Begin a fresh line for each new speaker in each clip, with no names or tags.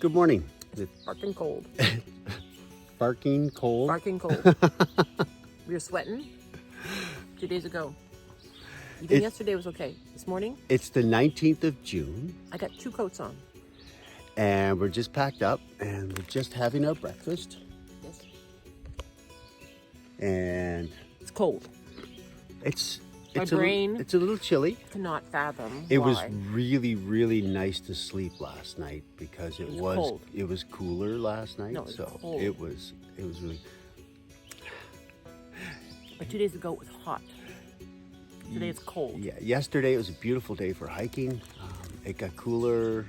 Good morning.
It's barking cold.
Barking cold.
Barking cold. We were sweating 2 days ago. Even yesterday was okay. This morning,
It's the 19th of June,
I got 2 coats on.
and we're just packed up, and we're just having our breakfast.
Yes.
And
It's cold.
it's
My
it's
brain
it's a little chilly.
Cannot fathom
It
why.
was really nice to sleep last night because it was
cold.
it was cooler last night.
No, it was
so
cold.
it was really
But 2 days ago it was hot. Today it's cold.
yeah. Yesterday it was a beautiful day for hiking. It got cooler.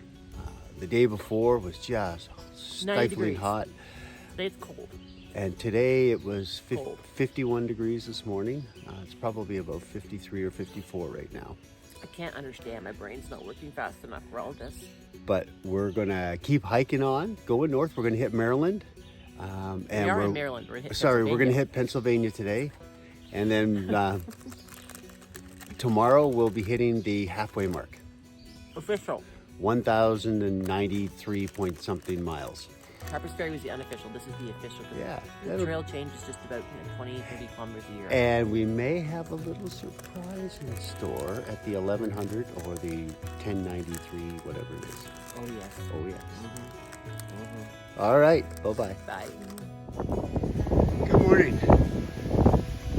The day before was just
90
stifling
degrees.
hot.
Today it's cold.
And today it was
Cold.
51 degrees this morning. It's probably about 53 or 54 right now.
I can't understand. My brain's not working fast enough for all this.
But we're gonna keep hiking on, going north. We're gonna hit Maryland.
We are in Maryland. We're in
We're gonna hit Pennsylvania today. And then tomorrow we'll be hitting the halfway mark.
Official.
1,093 point something miles.
Harper's Ferry was the unofficial. This is the official.
Yeah.
The trail changes just about 20, 30 kilometers a year.
And we may have a little surprise in store at the 1100 or the 1093, whatever it is.
Oh, yes.
Oh, yes.
Mm-hmm.
All right. Bye-bye.
Bye.
Good morning.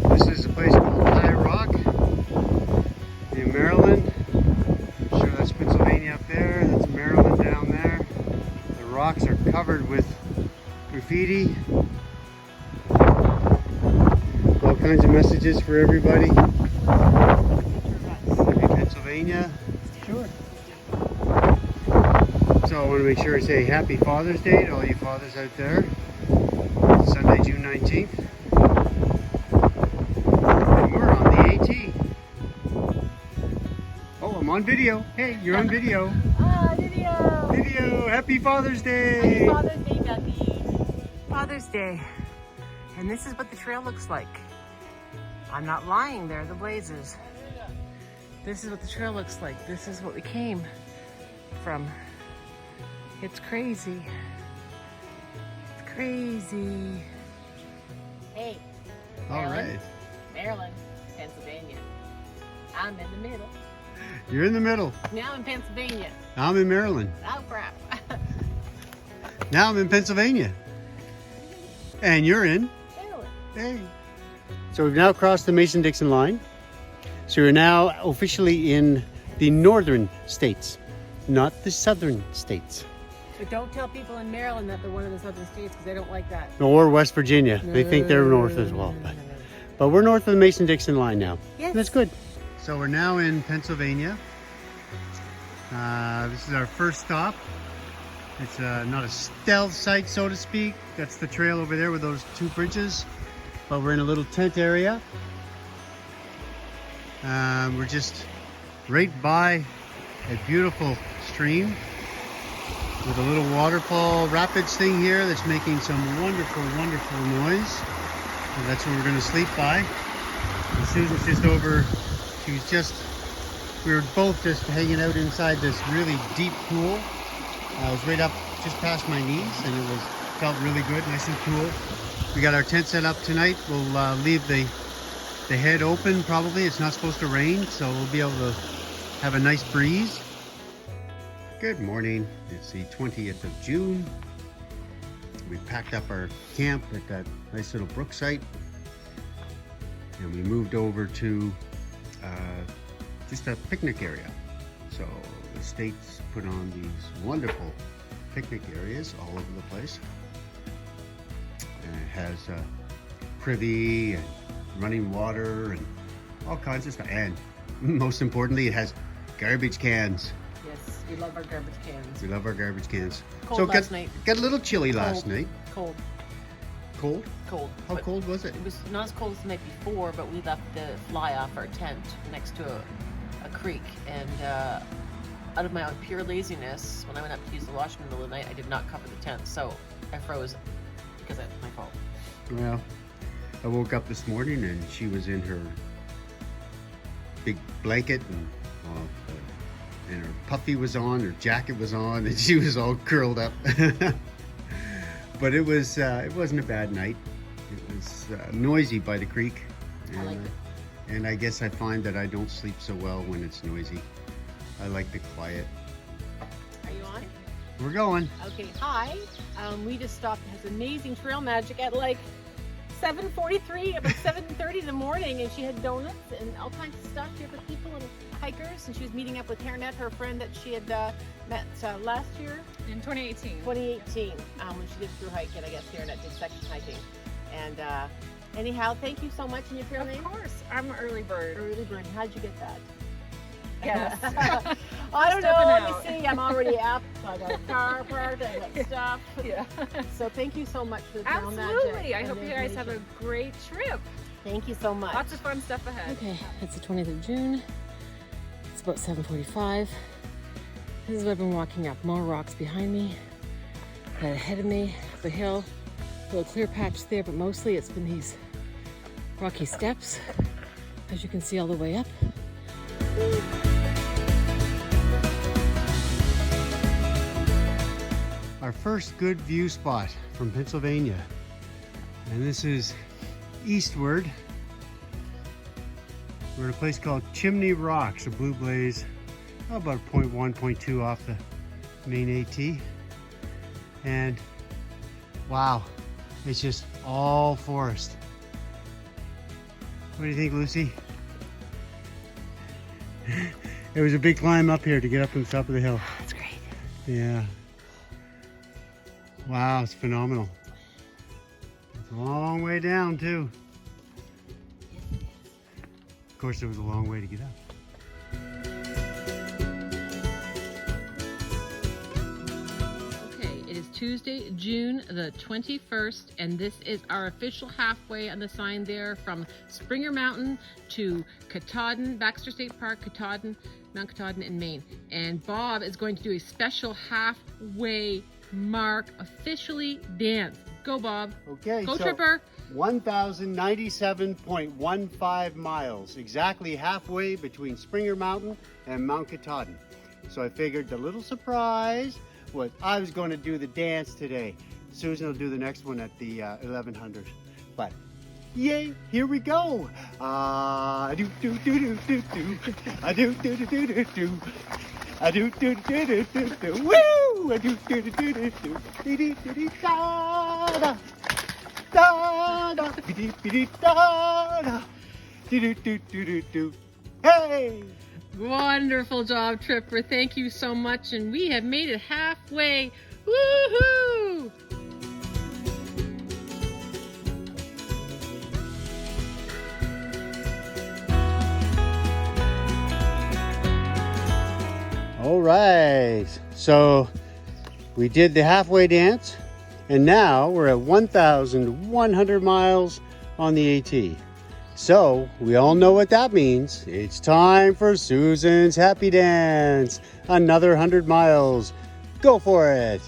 This is a place called High Rock in Maryland. I'm sure that's Pennsylvania up there. That's Maryland down there. The rocks are covered with graffiti. All kinds of messages for everybody. Maybe Pennsylvania. Sure. So I want to make sure I say Happy Father's Day to all you fathers out there. Sunday, June 19th. And we're on the AT. Oh, I'm on video. Hey, you're on video.
Ah, video!
Video. Happy Father's Day.
Happy Father's Day, Ducky. Father's Day. And this is what the trail looks like. I'm not lying, there are the blazes. This is what the trail looks like. This is what we came from. It's crazy. It's crazy. Hey.
All right.
Maryland, Pennsylvania. I'm in the middle.
You're in the middle.
Now I'm in Pennsylvania.
I'm in Maryland.
Oh, crap.
Now I'm in Pennsylvania. And you're in?
Maryland.
Hey. So we've now crossed the Mason-Dixon line. So we're now officially in the northern states, not the southern states.
But don't tell people in Maryland that they're one of the southern states because they don't like that.
Or West Virginia. They think they're north as well.
No.
But we're north of the Mason-Dixon line now.
Yes.
That's good. So we're now in Pennsylvania. This is our first stop. It's not a stealth site, so to speak. That's the trail over there with those 2 bridges. But we're in a little tent area. We're just right by a beautiful stream with a little waterfall rapids thing here that's making some wonderful noise. So that's where we're going to sleep by. And Susan's just over. We were both just hanging out inside this really deep pool. I was right up just past my knees, and it felt really good, nice and cool. We got our tent set up tonight. We'll leave the head open probably. It's not supposed to rain, so we'll be able to have a nice breeze. Good morning. It's the 20th of June. We packed up our camp at that nice little brook site, and we moved over to just a picnic area. So the state's put on these wonderful picnic areas all over the place. And it has privy and running water and all kinds of stuff. And most importantly, it has garbage cans.
Yes, we love our garbage cans.
We love our garbage cans.
Cold last night.
Got a little chilly last night.
Cold.
Cold?
Cold.
How
But
cold was it?
It was not as cold as the night before, but we left the fly off our tent next to a creek. And out of my own pure laziness, when I went up to use the washroom in the middle of the night, I did not cover the tent. So I froze because that's my fault.
Well, I woke up this morning and she was in her big blanket and and her puffy was on, her jacket was on, and she was all curled up. But it wasn't a bad night. It was noisy by the creek.
I liked it.
And I guess I find that I don't sleep so well when it's noisy. I like the quiet.
Are you on?
We're going.
Okay, hi. We just stopped at this amazing trail magic at like 7:43, about 7:30 in the morning, and she had donuts and all kinds of stuff here for people and hikers, and she was meeting up with Hairnet, her friend that she had met last year.
In 2018.
2018, when she did through hiking, I guess Hairnet did section hiking. And anyhow, thank you so much. And your trail name?
Of course, I'm an early bird.
Early bird. How'd you get that?
Yes.
I don't know.
Stepping
Let
out.
me see. I'm already up. I got a car parked. I got stuff.
Yeah.
So thank you so much for the trail magic.
Absolutely. I
and
hope
the
you guys have a
information.
great trip.
Thank you so much.
Lots of fun stuff ahead.
Okay, it's the 20th of June. It's about 7:45. This is what I've been walking up. More rocks behind me, right ahead of me, up a hill. A little clear patch there, but mostly it's been these rocky steps, as you can see all the way up.
Our first good view spot from Pennsylvania. And this is eastward. We're in a place called Chimney Rocks, a blue blaze, about 0.1, 0.2 off the main AT. And wow, it's just all forest. What do you think, Lucy? It was a big climb up here to get up on the top of the hill.
That's great.
Yeah. Wow, it's phenomenal. It's a long way down too. Of course, it was a long way to get up.
Okay, it is Tuesday, June the 21st, and this is our official halfway on the sign there from Springer Mountain to Katahdin, Baxter State Park, Katahdin, Mount Katahdin in Maine. And Bob is going to do a special halfway mark, officially dance. Go, Bob.
Okay,
Go,
so
Tripper.
1,097.15 miles, exactly halfway between Springer Mountain and Mount Katahdin. So I figured the little surprise was I was going to do the dance today. Susan will do the next one at the 1100. But yay, here we go. Do do do do do do. Do do do do do do. Do do do do do do. Woo! Do do do do do do. Dee dee dee dee da da. Da da. Dee dee dee dee da da. Dee doo doo doo doo doo. Hey!
Wonderful job, Tripper. Thank you so much. And we have made it halfway. Woohoo!
All right, so we did the halfway dance, and now we're at 1,100 miles on the AT. So we all know what that means. It's time for Susan's happy dance. Another 100 miles. Go for it.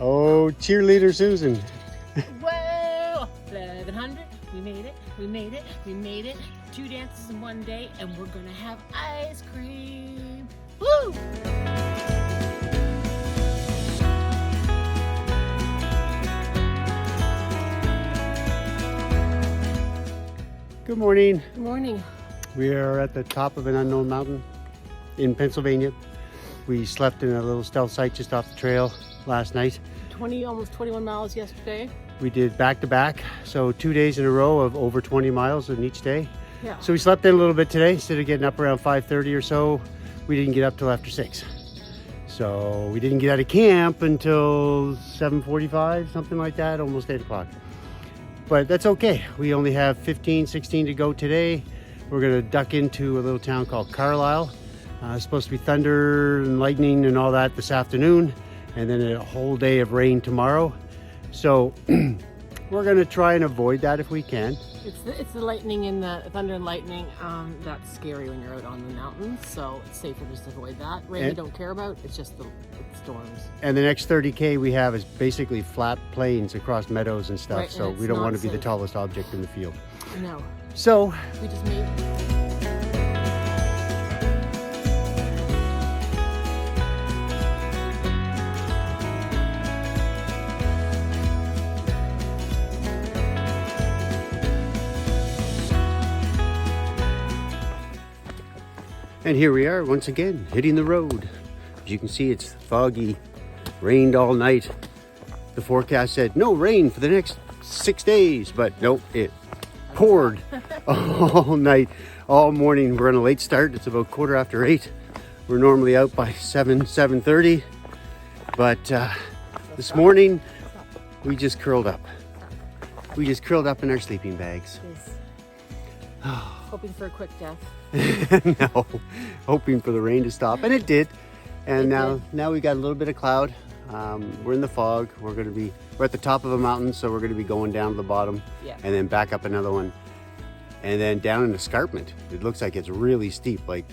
Oh, cheerleader Susan.
Whoa! 1100. We made it. We made it. We made it. 2 dances in one day, and we're gonna have ice cream. Woo!
Good morning.
Good morning.
We are at the top of an unknown mountain in Pennsylvania. We slept in a little stealth site just off the trail last night.
Almost 21 miles yesterday.
We did back to back, so 2 days in a row of over 20 miles in each day.
Yeah.
So we slept in a little bit today. Instead of getting up around 5:30 or so, we didn't get up till after 6. So we didn't get out of camp until 7:45, something like that, almost 8 o'clock. But that's okay. We only have 15, 16 to go today. We're gonna duck into a little town called Carlisle. It's supposed to be thunder and lightning and all that this afternoon, and then a whole day of rain tomorrow. So we're gonna try and avoid that if we can.
It's the lightning and the thunder and lightning. That's scary when you're out on the mountains, so it's safer just to avoid that. Rain you don't care about. It's just the storms.
And the next 30K we have is basically flat plains across meadows and stuff.
Right,
so
and
we
it's
don't
not
want to be the
safe.
tallest object in the field.
No.
So
We just made.
and here we are once again hitting the road. As you can see, it's foggy, rained all night. The forecast said no rain for the next 6 days, but nope, it poured all night, all morning. We're on a late start. It's about 8:15. We're normally out by 7:30, but this morning we just curled up. We just curled up in our sleeping bags.
Hoping for a quick death.
No, hoping for the rain to stop, and it did. And
It
now we got a little bit of cloud. We're in the fog. We're at the top of a mountain, so we're gonna be going down to the bottom,
Yeah.
and then back up another one, and then down an escarpment. It looks like it's really steep, like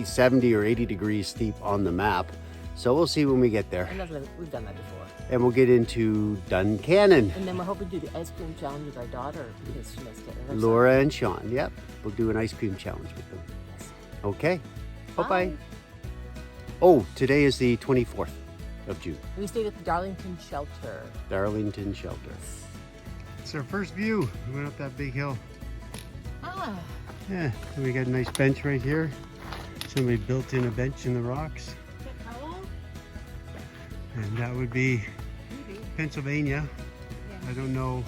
70 or 80 degrees steep on the map. So we'll see when we get there,
We've done that before.
and we'll get into Duncannon.
And then we're hoping to do the ice cream challenge with our daughter because she missed it. And her
Laura and Sean. Yep, we'll do an ice cream challenge with them.
son.
Okay. Bye bye.
Bye.
Oh, today is the 24th of June.
We stayed at the Darlington Shelter.
Darlington Shelter. It's our first view. We went up that big hill.
Ah,
Yeah, and we got a nice bench right here. Somebody built in a bench in the rocks.
how long?
And that would be
Maybe.
Pennsylvania.
Yeah.
I don't know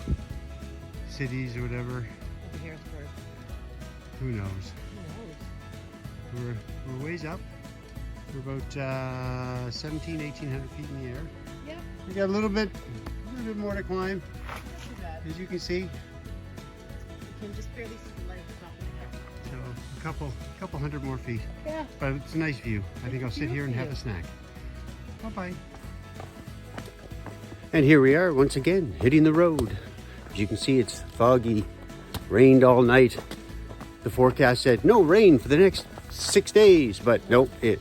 cities or whatever.
Over here for
Who knows?
who knows?
We're ways up. We're about 1,800 feet in the air.
Yeah.
We got a little bit more to climb,
Too bad.
as you can see.
You can just barely see the light at the top of the hill.
So a couple hundred more feet.
Yeah.
But it's a nice view. I think I'll sit here and have a
Beautiful.
snack. Bye-bye. And here we are once again hitting the road. As you can see, it's foggy, rained all night. The forecast said no rain for the next 6 days, but nope, it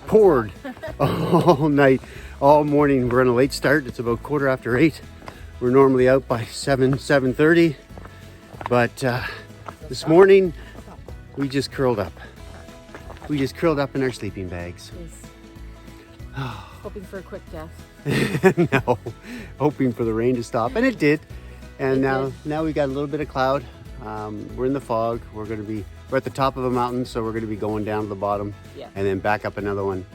poured all night, all morning. We're on a late start. It's about 8:15. We're normally out by 7:30, but this morning we just curled up. We just curled up in our sleeping bags.
Hoping for a quick death.
No, hoping for the rain to stop, and it did. And
It
now we got a little bit of cloud. We're in the fog. We're at the top of a mountain, so we're going to be going down to the bottom,
Yeah.
and then back up another one,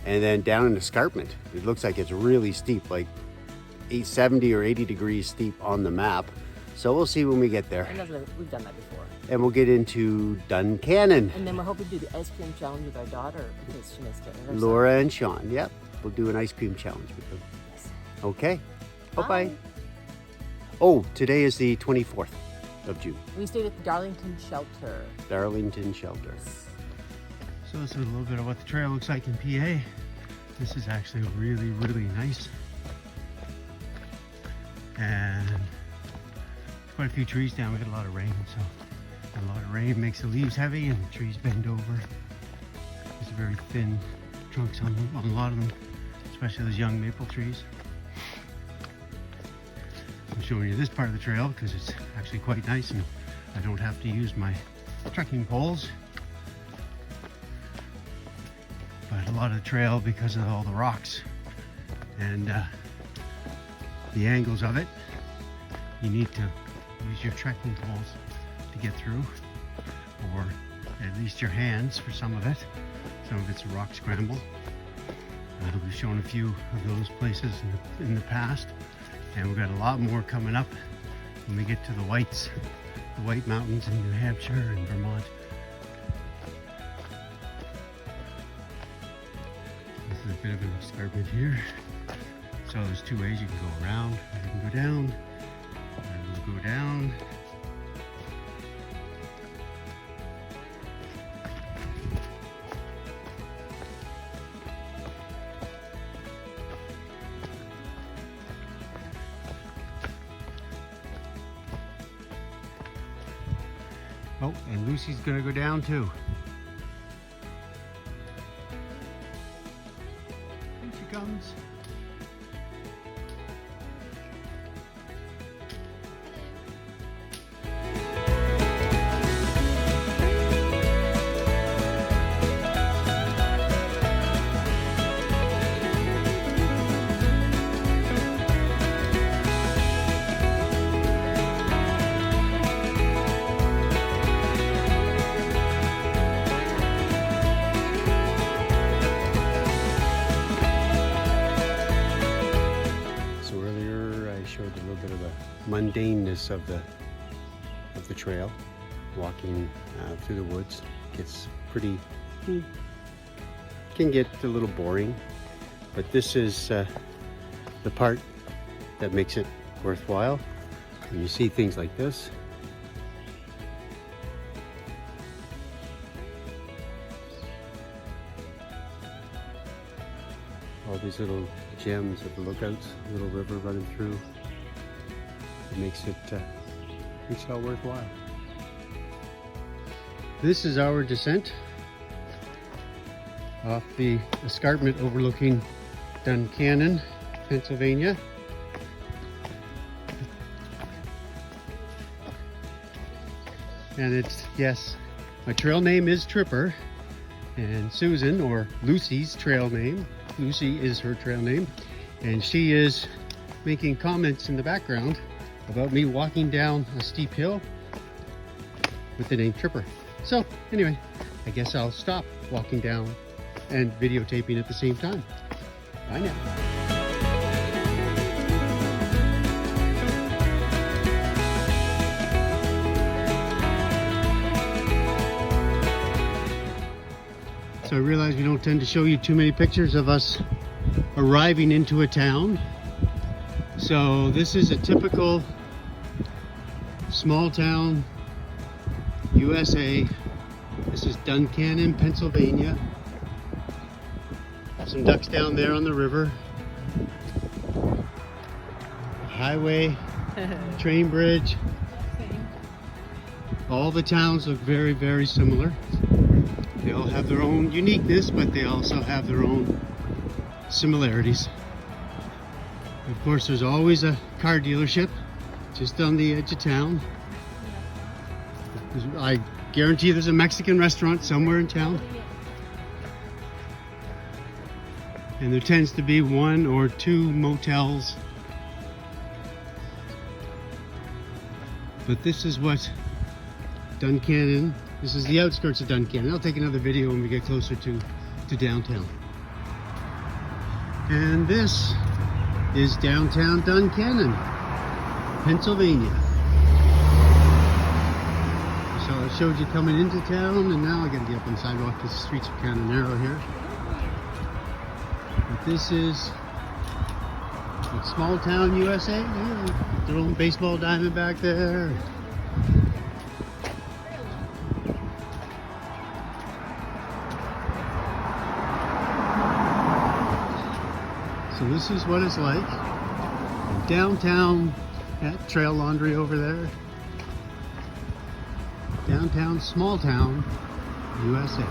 and then down an escarpment. It looks like it's really steep, like 70 or 80 degrees steep on the map. So we'll see when we get there,
And we've done that before.
and we'll get into Duncannon.
And then we're hoping to do the ice cream challenge with our daughter because she missed it. And her son.
Laura and Sean. Yep, we'll do an ice cream challenge with them. Okay. Bye-bye. Oh, today is the 24th of June.
We stayed at the Darlington Shelter.
Darlington Shelter. So this is a little bit of what the trail looks like in PA. This is actually really, really nice. And quite a few trees down. We got a lot of rain, so a lot of rain makes the leaves heavy and the trees bend over. There's very thin trunks on a lot of them, especially those young maple trees. I'm showing you this part of the trail because it's actually quite nice and I don't have to use my trekking poles. But a lot of the trail, because of all the rocks and the angles of it, you need to use your trekking poles to get through, or at least your hands for some of it. Some of it's a rock scramble. We've shown a few of those places in the past, and we've got a lot more coming up when we get to the White Mountains in New Hampshire and Vermont. This is a bit of an escarpment here. So there's two ways you can go around. You can go down, and we'll go down. Oh, and Lucy's gonna go down too. Here she comes. mundaneness of the trail. Walking through the woods gets pretty, can get a little boring, but this is the part that makes it worthwhile. When you see things like this, all these little gems of the lookouts, little river running through, it makes it all worthwhile. This is our descent off the escarpment overlooking Duncannon, Pennsylvania. And it's, yes, my trail name is Tripper, and Susan, or Lucy's trail name, Lucy is her trail name, and she is making comments in the background about me walking down a steep hill with the name Tripper. So anyway, I guess I'll stop walking down and videotaping at the same time. Bye now. So I realize we don't tend to show you too many pictures of us arriving into a town. So this is a typical small town, USA. This is Duncannon, Pennsylvania. Some ducks down there on the river. Highway, train bridge. All the towns look very, very similar. They all have their own uniqueness, but they also have their own similarities. Of course, there's always a car dealership just on the edge of town. I guarantee there's a Mexican restaurant somewhere in town. And there tends to be one or two motels. But this is what Duncannon, this is the outskirts of Duncannon. I'll take another video when we get closer to downtown. And this is downtown Duncannon, Pennsylvania. So I showed you coming into town, and now I gotta get up on the sidewalk because the streets are kind of narrow here. But this is like small town USA. Yeah, their own baseball diamond back there. So this is what it's like downtown, at Trail Laundry over there. Downtown, small town, USA.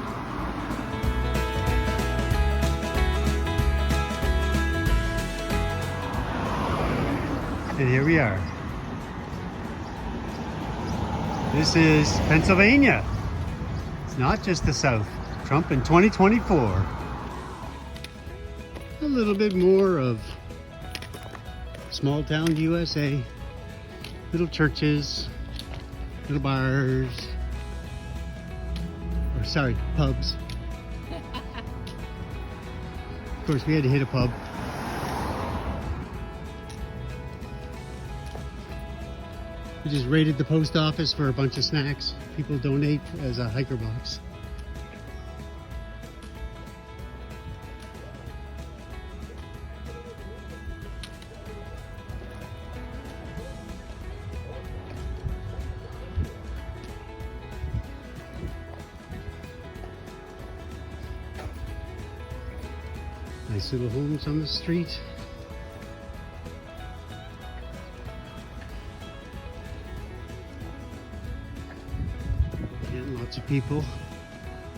And here we are. This is Pennsylvania. It's not just the South. Trump in 2024. A little bit more of small town USA. Little churches, little bars, or sorry, pubs. Of course, we had to hit a pub. We just raided the post office for a bunch of snacks. People donate as a hiker box. Nice little homes on the street. And lots of people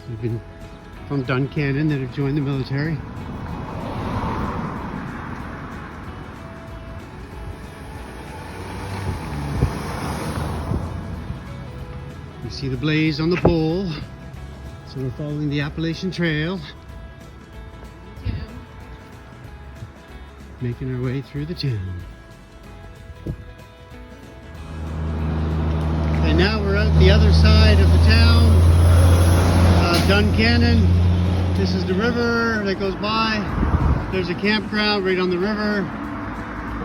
who've been from Duncannon that have joined the military. You see the blaze on the pole. So we're following the Appalachian Trail. Making our way through the town. And now we're at the other side of the town, Duncannon. This is the river that goes by. There's a campground right on the river.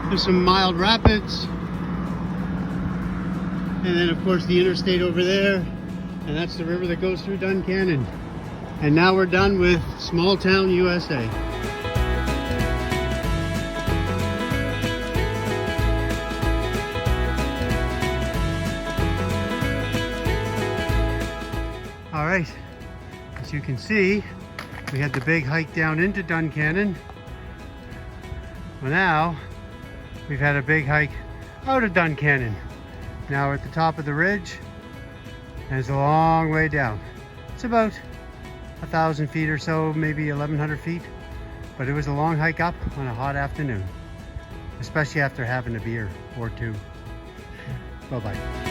There's some mild rapids. And then of course the interstate over there, and that's the river that goes through Duncannon. And now we're done with small town USA. All right, as you can see, we had the big hike down into Duncannon. Well, now we've had a big hike out of Duncannon. Now we're at the top of the ridge, and it's a long way down. It's about 1,000 feet or so, maybe 1,100 feet, but it was a long hike up on a hot afternoon, especially after having a beer or two. Bye-bye.